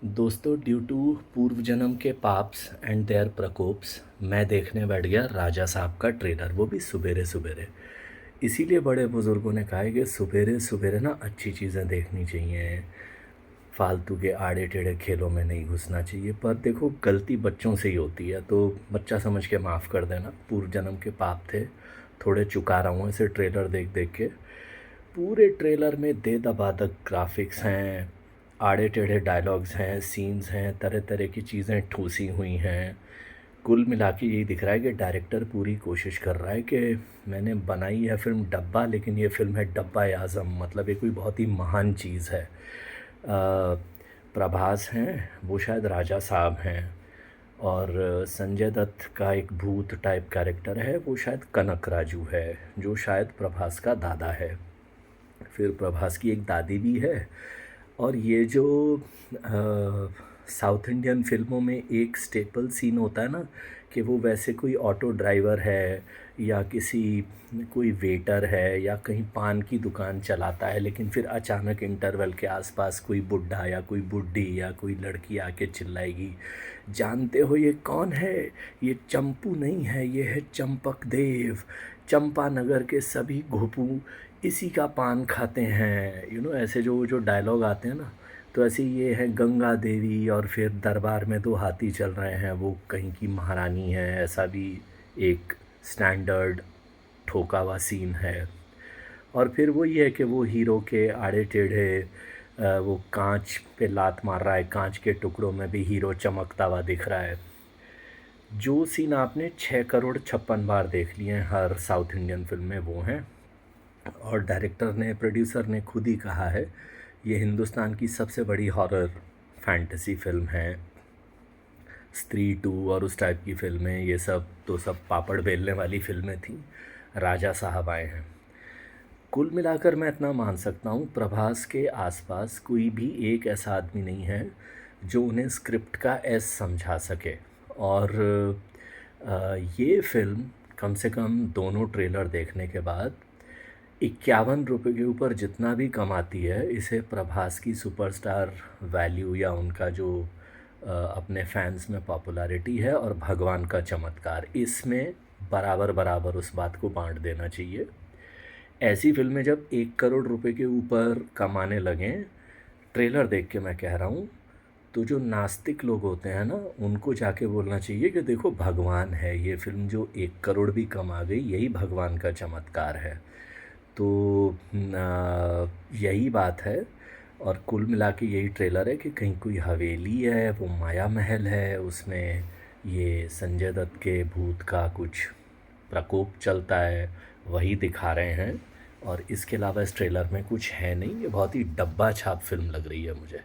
दोस्तों, due to पूर्व जन्म के पाप्स एंड देयर प्रकोप्स मैं देखने बैठ गया राजा साहब का ट्रेलर, वो भी सुबेरे सुबेरे। इसीलिए बड़े बुज़ुर्गों ने कहा है कि सुबेरे सुबेरे ना अच्छी चीज़ें देखनी चाहिए, फालतू के आड़े टेढ़े खेलों में नहीं घुसना चाहिए। पर देखो, गलती बच्चों से ही होती है, तो बच्चा समझ के माफ़ कर देना। पूर्व जन्म के पाप थे, थोड़े चुका रहा हूँ ऐसे ट्रेलर देख देख के। पूरे ट्रेलर में दे दबादक ग्राफिक्स हैं, आड़े टेढ़े डायलॉग्स हैं, सीन्स हैं, तरह तरह की चीज़ें ठूसी हुई हैं। कुल मिला के यही दिख रहा है कि डायरेक्टर पूरी कोशिश कर रहा है कि मैंने बनाई है फ़िल्म डब्बा, लेकिन ये फ़िल्म है डब्बा ए आज़म, मतलब ये कोई बहुत ही महान चीज़ है। प्रभास हैं, वो शायद राजा साहब हैं, और संजय दत्त का एक भूत टाइप कैरेक्टर है, वो शायद कनक राजू है, जो शायद प्रभास का दादा है। फिर प्रभास की एक दादी भी है। और ये जो साउथ इंडियन फ़िल्मों में एक स्टेपल सीन होता है ना, कि वो वैसे कोई ऑटो ड्राइवर है या किसी कोई वेटर है या कहीं पान की दुकान चलाता है, लेकिन फिर अचानक इंटरवल के आसपास कोई बुढ़ा या कोई बुढ़ी या कोई लड़की आके चिल्लाएगी, जानते हो ये कौन है? ये चंपू नहीं है, ये है चंपक देव। चंपानगर के सभी घोपू इसी का पान खाते हैं। ऐसे जो जो डायलॉग आते हैं ना, तो ऐसे ये है गंगा देवी, और फिर दरबार में दो हाथी चल रहे हैं, वो कहीं की महारानी है, ऐसा भी एक स्टैंडर्ड ठोका हुआ सीन है। और फिर वो ये है कि वो हीरो के आड़े टेढ़े वो कांच पे लात मार रहा है, कांच के टुकड़ों में भी हीरो चमकता हुआ दिख रहा है। जो सीन आपने 6 करोड़ 56 बार देख लिए हैं हर साउथ इंडियन फिल्म में, वो हैं। और डायरेक्टर ने, प्रोड्यूसर ने खुद ही कहा है, ये हिंदुस्तान की सबसे बड़ी हॉरर फैंटेसी फ़िल्म है। स्त्री टू और उस टाइप की फ़िल्में, ये सब तो सब पापड़ बेलने वाली फ़िल्में थीं। राजा साहब आए हैं। कुल मिलाकर मैं इतना मान सकता हूँ, प्रभास के आसपास कोई भी एक ऐसा आदमी नहीं है जो उन्हें स्क्रिप्ट का एस समझा सके। और ये फ़िल्म कम से कम दोनों ट्रेलर देखने के बाद 51 रुपये के ऊपर जितना भी कमाती है, इसे प्रभास की सुपरस्टार वैल्यू या उनका जो अपने फैंस में पॉपुलैरिटी है और भगवान का चमत्कार, इसमें बराबर बराबर उस बात को बांट देना चाहिए। ऐसी फिल्में जब 1 करोड़ रुपए के ऊपर कमाने लगें, ट्रेलर देख के मैं कह रहा हूँ, तो जो नास्तिक लोग होते हैं ना, उनको जाके बोलना चाहिए कि देखो, भगवान है, ये फ़िल्म जो 1 करोड़ भी कमा गई, यही भगवान का चमत्कार है। तो यही बात है। और कुल मिला के यही ट्रेलर है कि कहीं कोई हवेली है, वो माया महल है, उसमें ये संजय दत्त के भूत का कुछ प्रकोप चलता है, वही दिखा रहे हैं। और इसके अलावा इस ट्रेलर में कुछ है नहीं, ये बहुत ही डब्बा छाप फिल्म लग रही है मुझे।